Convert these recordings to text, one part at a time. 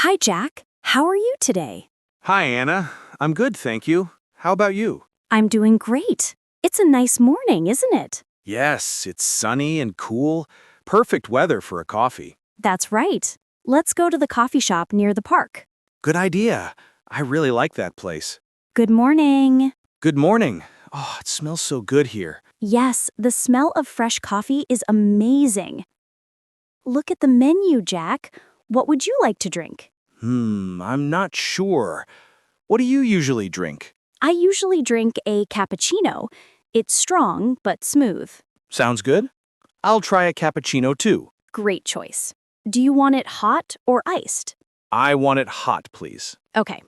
Hi, Jack. How are you today? Hi, Anna. I'm good, thank you. How about you? I'm doing great. It's a nice morning, isn't it? Yes, it's sunny and cool. Perfect weather for a coffee. That's right. Let's go to the coffee shop near the park. Good idea. I really like that place. Good morning. Good morning. Oh, it smells so good here. Yes, the smell of fresh coffee is amazing. Look at the menu, Jack. What would you like to drink? I'm not sure. What do you usually drink? I usually drink a cappuccino. It's strong but smooth. Sounds good. I'll try a cappuccino too. Great choice. Do you want it hot or iced? I want it hot, please. Okay.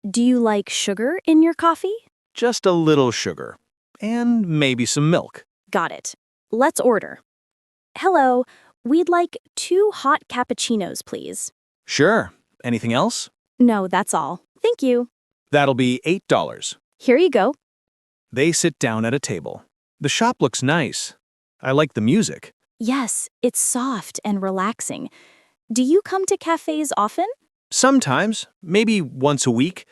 Do you like sugar in your coffee? Just a little sugar. And maybe some milk. Got it. Let's order. Hello, we'd like 2 hot cappuccinos, please. Sure. Anything else? No, that's all. Thank you. That'll be $8. Here you go. They sit down at a table. The shop looks nice. I like the music. Yes, it's soft and relaxing. Do you come to cafes often? Sometimes, maybe once a week,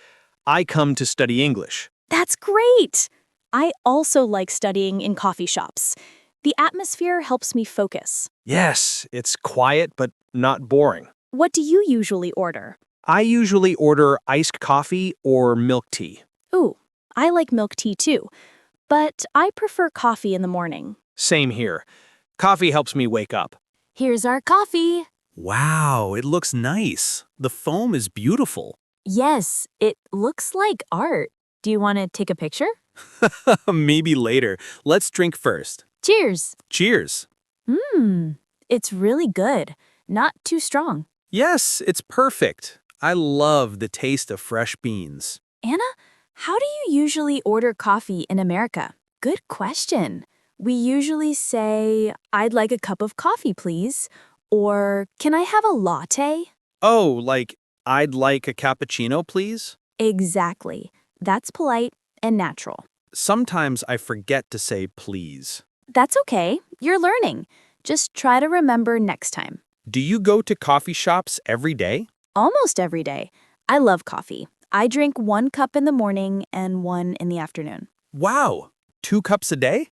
I come to study English. That's great! I also like studying in coffee shops. The atmosphere helps me focus. Yes, it's quiet but not boring. What do you usually order? I usually order iced coffee or milk tea. Ooh, I like milk tea too, but I prefer coffee in the morning. Same here. Coffee helps me wake up. Here's our coffee. Wow, it looks nice. The foam is beautiful. Yes, it looks like art. Do you want to take a picture? Maybe later. Let's drink first. Cheers. Cheers. It's really good. Not too strong. Yes, it's perfect. I love the taste of fresh beans. Anna, how do you usually order coffee in America? Good question. We usually say, I'd like a cup of coffee, please. Or, can I have a latte? Oh, like, I'd like a cappuccino, please? Exactly. That's polite and natural. Sometimes I forget to say please. That's okay. You're learning. Just try to remember next time. Do you go to coffee shops every day? Almost every day. I love coffee. I drink 1 cup in the morning and 1 in the afternoon. Wow, 2 cups a day?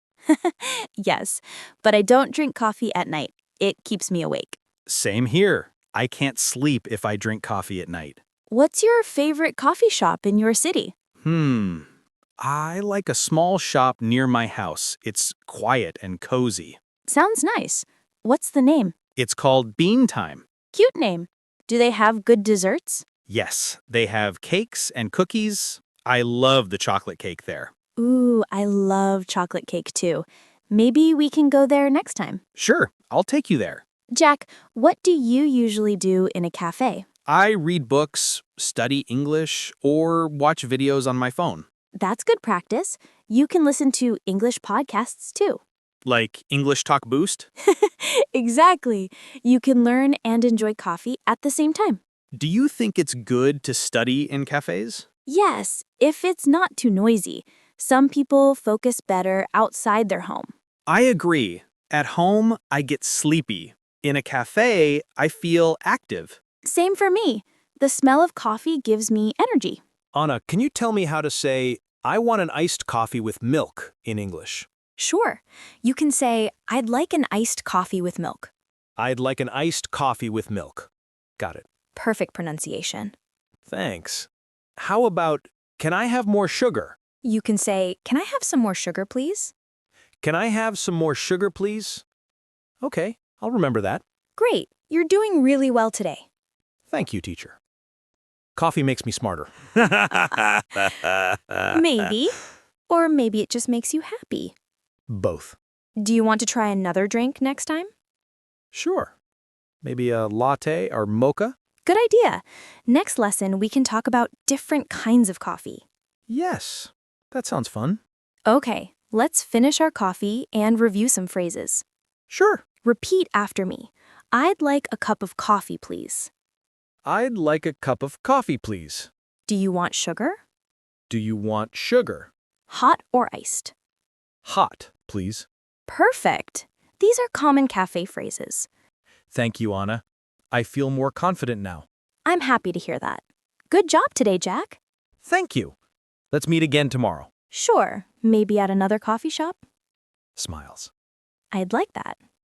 Yes, but I don't drink coffee at night. It keeps me awake. Same here. I can't sleep if I drink coffee at night. What's your favorite coffee shop in your city? I like a small shop near my house. It's quiet and cozy. Sounds nice. What's the name? It's called Bean Time. Cute name. Do they have good desserts? Yes, they have cakes and cookies. I love the chocolate cake there. Ooh, I love chocolate cake too. Maybe we can go there next time. Sure, I'll take you there. Jack, what do you usually do in a cafe? I read books, study English, or watch videos on my phone. That's good practice. You can listen to English podcasts too. Like English Talk Boost? Exactly. You can learn and enjoy coffee at the same time. Do you think it's good to study in cafes? Yes, if it's not too noisy. Some people focus better outside their home. I agree. At home, I get sleepy. In a cafe, I feel active. Same for me. The smell of coffee gives me energy. Anna, can you tell me how to say, I want an iced coffee with milk in English? Sure. You can say, I'd like an iced coffee with milk. I'd like an iced coffee with milk. Got it. Perfect pronunciation. Thanks. How about, can I have more sugar? You can say, can I have some more sugar, please? Can I have some more sugar, please? Okay, I'll remember that. Great. You're doing really well today. Thank you, teacher. Coffee makes me smarter. Maybe. Or maybe it just makes you happy. Both. Do you want to try another drink next time? Sure. Maybe a latte or mocha? Good idea. Next lesson, we can talk about different kinds of coffee. Yes, that sounds fun. Okay, let's finish our coffee and review some phrases. Sure. Repeat after me. I'd like a cup of coffee, please. I'd like a cup of coffee, please. Do you want sugar? Do you want sugar? Hot or iced? Hot, please. Perfect. These are common cafe phrases. Thank you, Anna. I feel more confident now. I'm happy to hear that. Good job today, Jack. Thank you. Let's meet again tomorrow. Sure, maybe at another coffee shop? Smiles. I'd like that.